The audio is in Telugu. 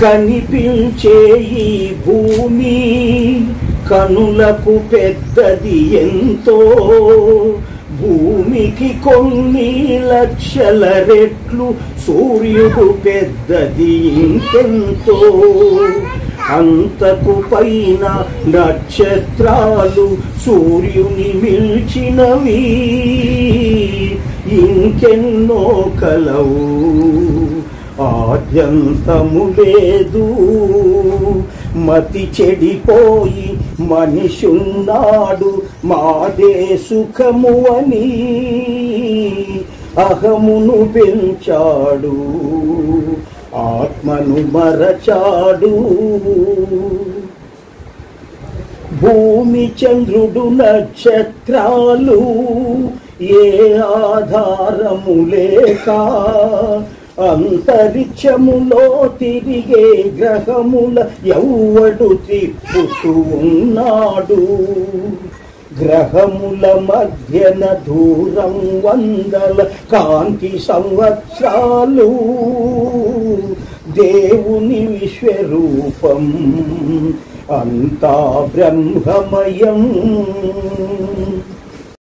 కనిపించే ఈ భూమి కనులకు పెద్దది ఎంతో, భూమికి కొన్ని లక్షల రెట్లు సూర్యుడు పెద్దది ఇంకెంతో. అంతకు పైన నక్షత్రాలు సూర్యుని మిల్చినవి ఇంకెన్నో కలవు, ఆద్యంతము లేదు. మతి చెడిపోయి మనిషున్నాడు మాదే సుఖము అని అహమును పెంచాడు, ఆత్మను మరచాడు. భూమి చంద్రుడు నక్షత్రాలు ఏ ఆధారము లేక అంతరిక్షములో తిరిగే గ్రహముల ఎవ్వడు తిప్పుతూ ఉన్నాడు. గ్రహముల మధ్యన దూరం వందల కాంతి సంవత్సరాలు, దేవుని విశ్వరూపం అంతా బ్రహ్మమయం.